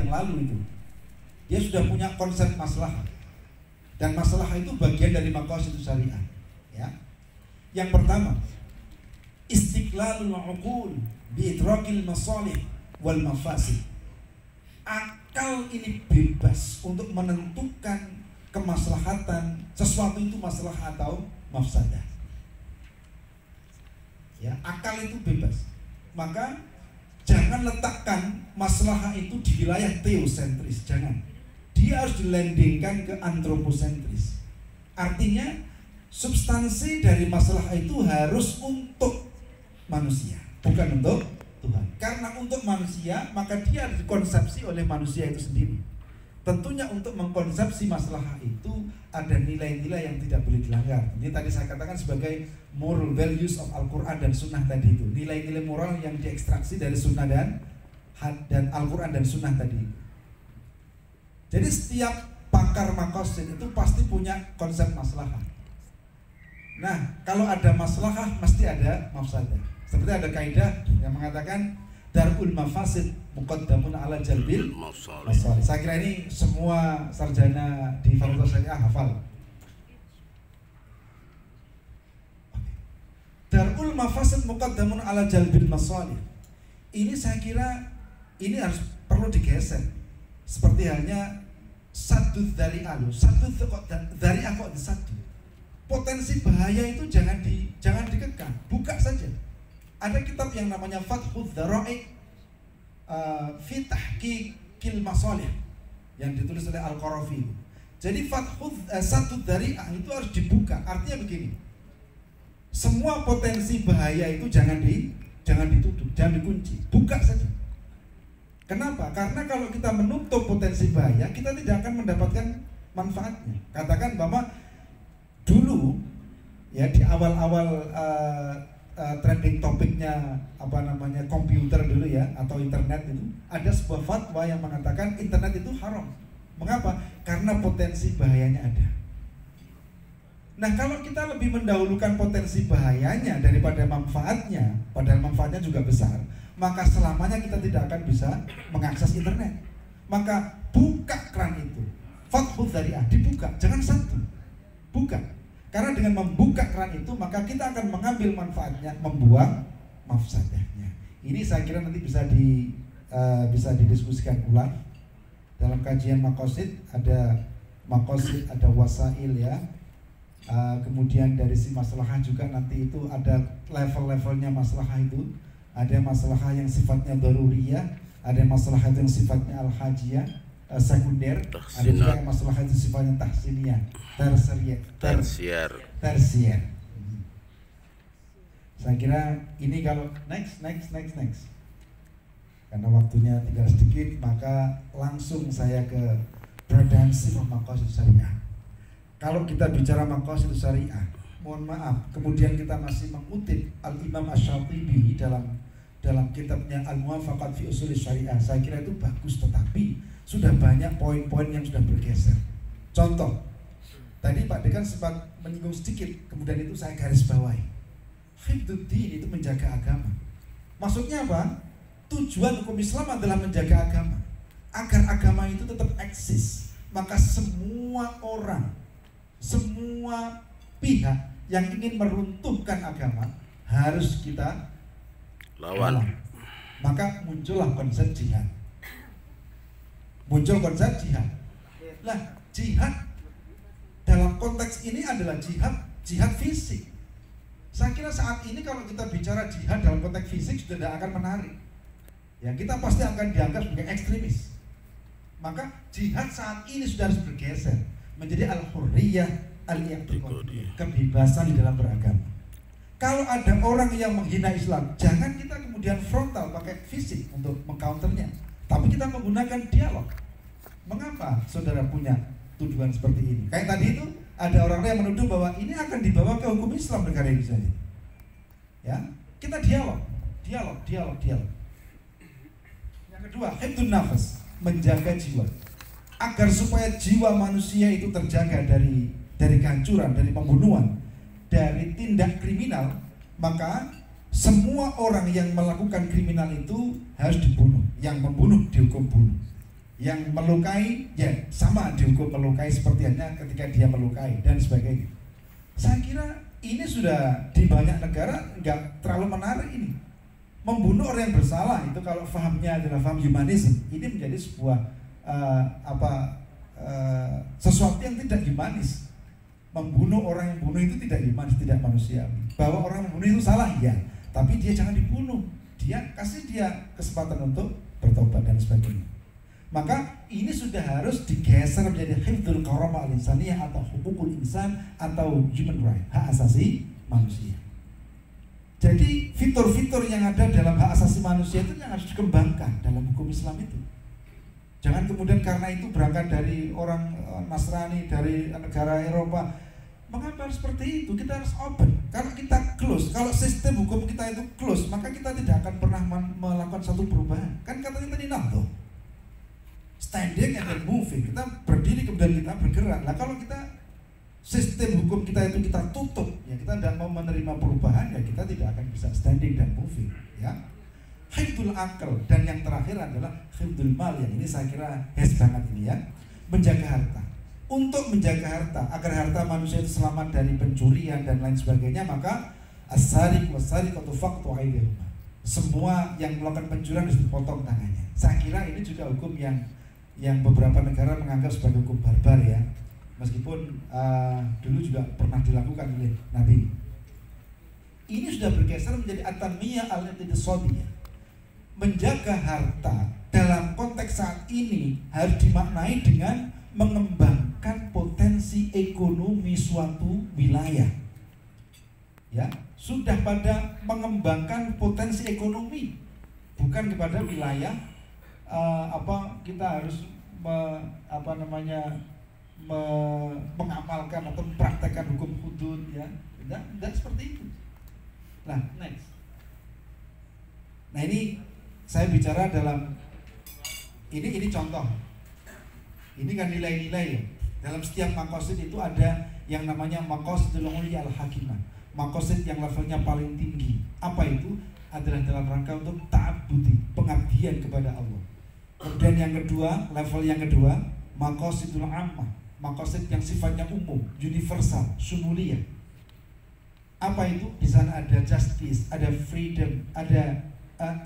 yang lalu itu. Dia sudah punya konsep maslahah. Dan masalah itu bagian dari maqasid syariah. Ya. Yang pertama, istiqlalul uqul bi idrakil masalih wal mafasid. Akal ini bebas untuk menentukan kemaslahatan sesuatu itu masalah atau mafsadah. Ya, akal itu bebas. Maka jangan letakkan masalah itu di wilayah teosentris, jangan. Dia harus dilandingkan ke antroposentris. Artinya substansi dari masalah itu harus untuk manusia, bukan untuk Tuhan. Karena untuk manusia, maka dia harus dikonsepsi oleh manusia itu sendiri. Tentunya untuk mengkonsepsi masalah itu ada nilai-nilai yang tidak boleh dilanggar. Ini tadi saya katakan sebagai moral values of Al-Quran dan Sunnah tadi itu. Nilai-nilai moral yang diekstraksi dari Sunnah dan Al-Quran dan Sunnah tadi. Jadi setiap pakar maqasid itu pasti punya konsep maslahah. Nah, kalau ada maslahah mesti ada mafsadah. Seperti ada kaidah yang mengatakan darul mafasid muqaddamun ala jalbil masalih. Saya kira ini semua sarjana di Fakultas Syariah hafal. Darul mafasid muqaddamun ala jalbil masalih. Ini saya kira ini harus perlu digeser. Seperti halnya satu dari kok di satu. Potensi bahaya itu jangan dikekang, buka saja. Ada kitab yang namanya Fathul Dzara'i fi Tahqiqil Masalih yang ditulis oleh Al-Qarafi. Jadi satu dzari'ah itu harus dibuka. Artinya begini. Semua potensi bahaya itu jangan ditutup, jangan dikunci, buka saja. Kenapa? Karena kalau kita menutup potensi bahaya, kita tidak akan mendapatkan manfaatnya. Katakan bahwa dulu ya di awal-awal trending topiknya komputer dulu ya atau internet itu ada sebuah fatwa yang mengatakan internet itu haram. Mengapa? Karena potensi bahayanya ada. Nah, kalau kita lebih mendahulukan potensi bahayanya daripada manfaatnya, padahal manfaatnya juga besar, maka selamanya kita tidak akan bisa mengakses internet. Maka buka keran itu. Fathul Dzari'ah dibuka, jangan satu. Buka. Karena dengan membuka keran itu maka kita akan mengambil manfaatnya, membuang mafsadahnya. Ini saya kira nanti bisa didiskusikan ulang. Dalam kajian maqasid ada maqasid, ada wasail ya. Kemudian dari si maslahah juga nanti itu ada level-levelnya maslahah itu. Ada masalah yang sifatnya daruriyah, ada masalah yang sifatnya al-hajiyah, sekunder, ada juga masalah yang sifatnya tahsiniyah, tersier. Saya kira ini kalau next. Karena waktunya tinggal sedikit, maka langsung saya ke prevensi maqasid syariah. Kalau kita bicara maqasid syariah, mohon maaf, kemudian kita masih mengutip Al-Imam Asy-Syatibi dalam kitabnya Al-Muwafaqat fi Ushul Syariah. Saya kira itu bagus, tetapi sudah banyak poin-poin yang sudah bergeser. Contoh, tadi Pak Dekan sempat menyinggung sedikit, kemudian itu saya garis bawahi. Hifdzuddin itu menjaga agama. Maksudnya apa? Tujuan hukum Islam adalah menjaga agama. Agar agama itu tetap eksis, maka semua orang, semua pihak yang ingin meruntuhkan agama harus kita lawan. Maka muncullah konsep jihad. Muncul konsep jihad. Lah, jihad dalam konteks ini adalah jihad fisik. Saya kira saat ini kalau kita bicara jihad dalam konteks fisik sudah tidak akan menarik. Ya, kita pasti akan dianggap sebagai ekstremis. Maka jihad saat ini sudah harus bergeser menjadi al-hurriyah al-i'tiqadiyah, kebebasan di dalam beragama. Kalau ada orang yang menghina Islam, jangan kita kemudian frontal pakai fisik untuk mengcounternya, tapi kita menggunakan dialog. Mengapa saudara punya tuduhan seperti ini? Kayak tadi itu ada orang yang menuduh bahwa ini akan dibawa ke hukum Islam negara ini saja. Ya, kita dialog. Yang kedua, hifdzun nafas, menjaga jiwa, agar supaya jiwa manusia itu terjaga dari kehancuran, dari pembunuhan, dari tindak kriminal, maka semua orang yang melakukan kriminal itu harus dibunuh. Yang membunuh dihukum bunuh. Yang melukai ya sama dihukum melukai seperti halnya ketika dia melukai dan sebagainya. Saya kira ini sudah di banyak negara nggak terlalu menarik ini. Membunuh orang yang bersalah itu kalau fahamnya adalah faham humanisme, ini menjadi sebuah sesuatu yang tidak humanis. Membunuh orang yang bunuh itu tidak humanis, tidak manusiawi. Bahwa orang membunuh itu salah ya, tapi dia jangan dibunuh. Dia kasih dia kesempatan untuk bertobat dan sebagainya. Maka ini sudah harus digeser menjadi hifdzul karamah al-insaniyah atau hukukul insan atau human right, hak asasi manusia. Jadi fitur-fitur yang ada dalam hak asasi manusia itu yang harus dikembangkan dalam hukum Islam itu. Jangan kemudian karena itu berangkat dari orang Nasrani, dari negara Eropa. Mengapa harus seperti itu? Kita harus open. Kalau kita close, kalau sistem hukum kita itu close, maka kita tidak akan pernah melakukan satu perubahan. Kan katanya tadi nafsu. Standing and then moving, kita berdiri kemudian kita bergerak. Nah kalau kita sistem hukum kita itu kita tutup, ya kita tidak mau menerima perubahan, ya kita tidak akan bisa standing dan moving. Ya, hifdzul akal, dan yang terakhir adalah hifdzul mal, yang ini saya kira banget ini ya, menjaga harta. Untuk menjaga harta, agar harta manusia itu selamat dari pencurian dan lain sebagainya, maka as-sariq was-sariqatu faqtu aydihuma. Semua yang melakukan pencurian harus dipotong tangannya. Saya kira ini juga hukum yang beberapa negara menganggap sebagai hukum barbar ya, meskipun dulu juga pernah dilakukan oleh Nabi. Ini sudah bergeser menjadi at-tanmiyah al-iqtisadiyah. Menjaga harta dalam konteks saat ini harus dimaknai dengan mengembangkan potensi ekonomi suatu wilayah. Ya, sudah pada mengembangkan potensi ekonomi, bukan kepada wilayah kita harus mengamalkan atau mempraktekkan hukum hudud ya, tidak seperti itu. Nah, next. Nah ini saya bicara dalam ini contoh. Ini kan nilai-nilai ya. Dalam setiap maqasid itu ada yang namanya maqasidul ulya al-hakimah. Maqasid yang levelnya paling tinggi. Apa itu? Adalah dalam rangka untuk ta'abbudi, pengabdian kepada Allah. Kemudian yang kedua, level yang kedua, maqasidul ammah, maqasid yang sifatnya umum, universal, syumuliyah. Apa itu? Di sana ada justice, ada freedom, ada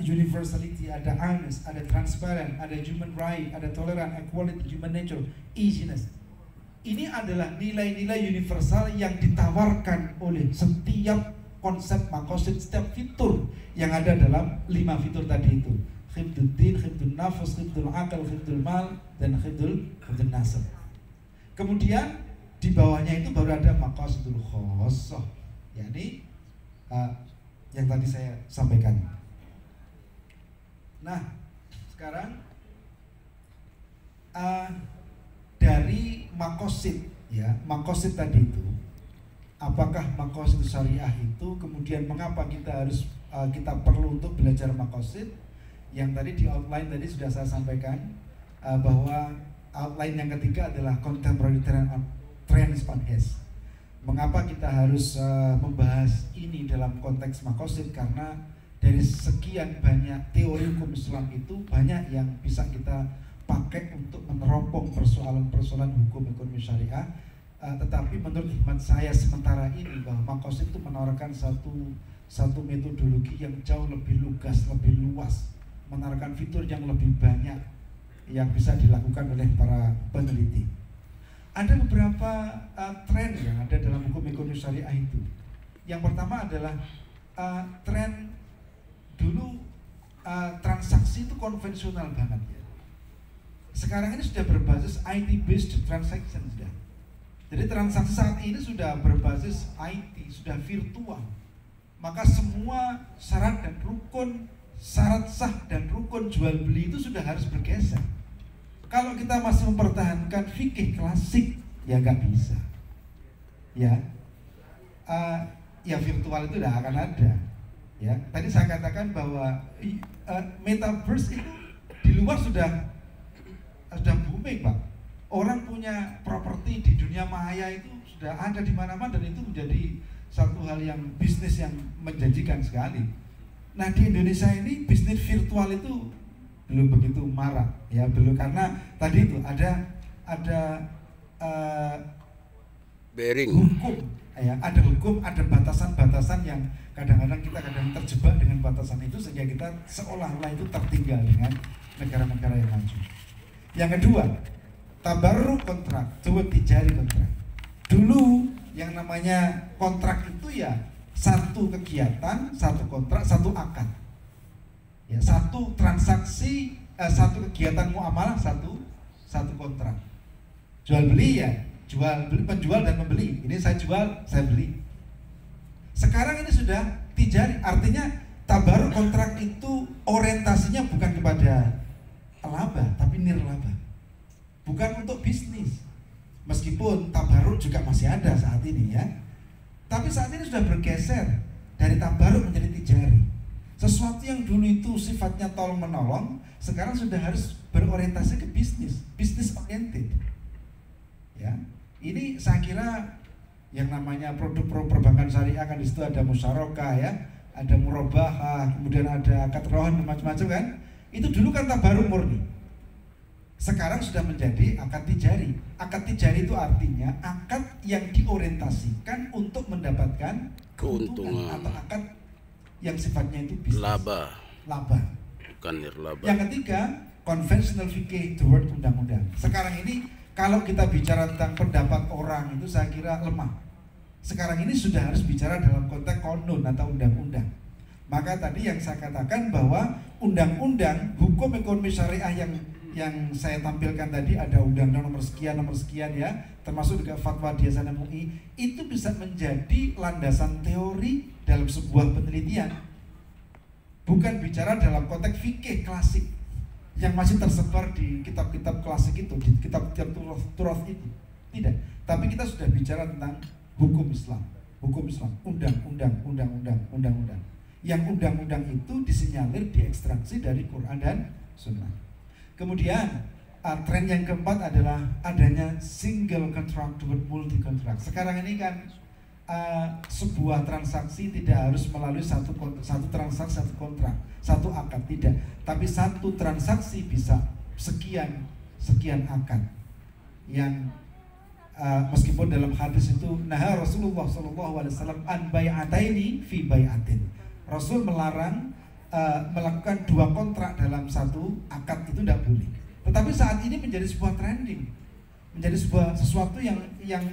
universality, ada honest, ada transparent, ada human right, ada tolerant, equality, human nature, easiness. Ini adalah nilai-nilai universal yang ditawarkan oleh setiap konsep maqasid, setiap fitur yang ada dalam 5 fitur tadi itu. Hifdzul din, hifdzul nafs, hifdzul akal, hifdzul mal, dan hifdzul nasab. Kemudian di bawahnya itu baru ada maqasidul khassah, yakni yang tadi saya sampaikan. Nah, sekarang dari maqasid ya, maqasid tadi itu, apakah maqasid syariah itu kemudian mengapa kita harus kita perlu untuk belajar maqasid? Yang tadi di outline tadi sudah saya sampaikan bahwa outline yang ketiga adalah contemporary trends Panhes. Mengapa kita harus membahas ini dalam konteks maqasid? Karena dari sekian banyak teori hukum Islam itu banyak yang bisa kita pakai untuk meneropong persoalan-persoalan hukum ekonomi syariah. Tetapi menurut hikmat saya sementara ini bahwa maqasid itu menawarkan satu metodologi yang jauh lebih lugas, lebih luas, menawarkan fitur yang lebih banyak yang bisa dilakukan oleh para peneliti. Ada beberapa tren yang ada dalam hukum ekonomi syariah itu. Yang pertama adalah tren dulu transaksi itu konvensional banget ya. Sekarang ini sudah berbasis IT based transaction sudah. Jadi transaksi saat ini sudah berbasis IT, sudah virtual. Maka semua syarat dan rukun, syarat sah dan rukun jual beli itu sudah harus bergeser. Kalau kita masih mempertahankan fikih klasik, ya nggak bisa. Ya, ya virtual itu tidak akan ada. Ya, tadi saya katakan bahwa metaverse itu di luar sudah booming, Pak. Orang punya properti di dunia maya itu sudah ada di mana-mana dan itu menjadi satu hal yang bisnis yang menjanjikan sekali. Nah di Indonesia ini bisnis virtual itu belum begitu marak ya, belum, karena tadi itu ada bearing hukum ya, ada hukum, ada batasan-batasan yang kadang-kadang kita terjebak dengan batasan itu sehingga kita seolah-olah itu tertinggal dengan negara-negara yang maju. Yang kedua, tabarruk kontrak, jual tijari kontrak. Dulu yang namanya kontrak itu ya satu kegiatan, satu kontrak, satu akad. Ya, satu transaksi, satu kegiatan muamalah, satu kontrak. Jual beli ya, jual beli, penjual dan pembeli. Ini saya jual, saya beli. Sekarang ini sudah tijari, artinya tabarruk kontrak itu orientasinya bukan kepada laba, tapi nirlaba. Bukan untuk bisnis. Meskipun tabarruk juga masih ada saat ini ya. Tapi saat ini sudah bergeser dari tabarruk menjadi tijari. Sesuatu yang dulu itu sifatnya tolong menolong, sekarang sudah harus berorientasi ke bisnis, bisnis oriented. Ya, ini saya kira yang namanya produk perbankan syariah kan, di situ ada musyarakah ya, ada murabahah, kemudian ada akad rohan macam-macam kan. Itu dulu kan tabarruk murni. Sekarang sudah menjadi akad tijari. Akad tijari itu artinya akad yang diorientasikan untuk mendapatkan keuntungan, atau akad yang sifatnya itu bisnis. Laba. Bukan nirlaba. Yang ketiga, conventional fikih, the word undang-undang. Sekarang ini kalau kita bicara tentang pendapat orang itu saya kira lemah. Sekarang ini sudah harus bicara dalam konteks konun atau undang-undang. Maka tadi yang saya katakan bahwa undang-undang hukum ekonomi syariah yang saya tampilkan tadi, ada undang-undang nomor sekian ya, termasuk juga fatwa Diyasan MUI, itu bisa menjadi landasan teori dalam sebuah penelitian. Bukan bicara dalam konteks fikih klasik yang masih tersebar di kitab-kitab klasik itu, di kitab-kitab turath itu. Tidak, tapi kita sudah bicara tentang hukum Islam, undang-undang. Yang undang-undang itu disinyalir, diekstraksi dari Quran dan Sunnah. Kemudian tren yang keempat adalah adanya single contract dengan multi contract. Sekarang ini kan sebuah transaksi tidak harus melalui satu transaksi, satu kontrak, satu akad, tidak. Tapi satu transaksi bisa sekian akad. Yang meskipun dalam hadis itu nah Rasulullah SAW an bai'ataini fi bai'atin. Rasul melarang melakukan dua kontrak dalam satu akad, itu tidak boleh. Tetapi saat ini menjadi sebuah trending, menjadi sesuatu yang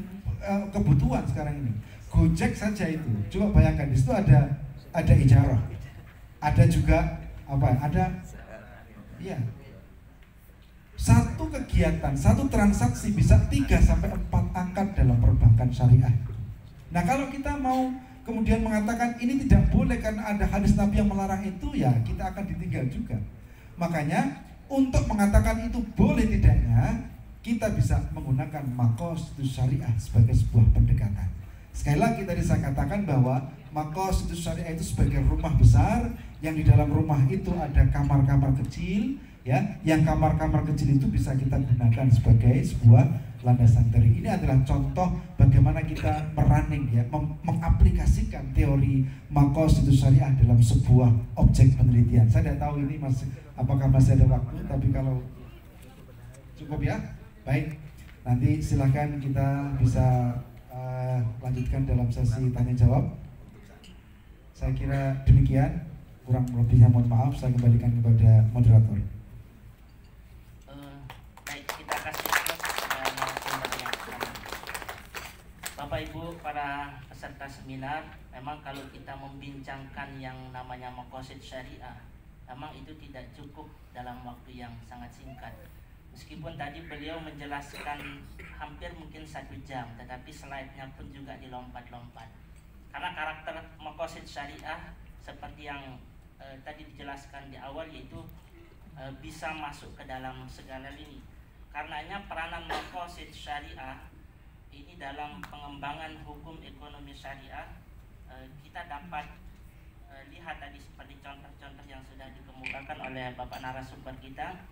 kebutuhan sekarang ini. Gojek saja itu, coba bayangkan, di situ ada ijarah, ada juga satu kegiatan, satu transaksi bisa 3-4 akad dalam perbankan syariah. Nah, kalau kita mau kemudian mengatakan ini tidak boleh karena ada hadis Nabi yang melarang itu, ya kita akan ditinggal juga. Makanya untuk mengatakan itu boleh tidaknya, kita bisa menggunakan maqasidus syariah sebagai sebuah pendekatan. Sekali lagi tadi saya katakan bahwa maqasidus syariah itu sebagai rumah besar, yang di dalam rumah itu ada kamar-kamar kecil ya, yang kamar-kamar kecil itu bisa kita gunakan sebagai sebuah landasan teori. Ini adalah contoh bagaimana kita merunning ya, mengaplikasikan teori maqasidus syariah dalam sebuah objek penelitian. Saya tidak tahu ini apakah masih ada waktu, tapi kalau cukup ya, baik. Nanti silahkan kita bisa lanjutkan dalam sesi tanya jawab. Saya kira demikian, kurang lebihnya mohon maaf, saya kembalikan kepada moderator. Bapak Ibu para peserta seminar, memang kalau kita membincangkan yang namanya maqasid syariah, memang itu tidak cukup dalam waktu yang sangat singkat. Meskipun tadi beliau menjelaskan hampir mungkin 1 jam, tetapi slide-nya pun juga dilompat-lompat. Karena karakter maqasid syariah seperti yang tadi dijelaskan di awal, yaitu bisa masuk ke dalam segala lini. Karenanya peranan maqasid syariah ini dalam pengembangan hukum ekonomi syariah, kita dapat lihat tadi seperti contoh-contoh yang sudah dikemukakan oleh Bapak narasumber kita.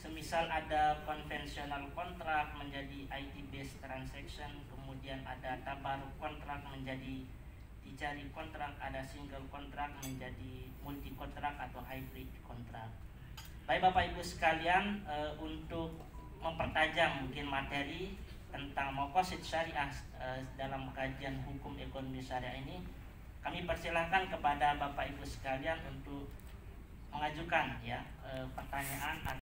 Semisal ada konvensional kontrak menjadi IT based transaction, kemudian ada tabaruk kontrak menjadi tijari kontrak, ada single kontrak menjadi multi kontrak atau hybrid kontrak. Baik Bapak Ibu sekalian, untuk mempertajam mungkin materi tentang maqasid syariah dalam kajian hukum ekonomi syariah ini, kami persilahkan kepada Bapak Ibu sekalian untuk mengajukan ya pertanyaan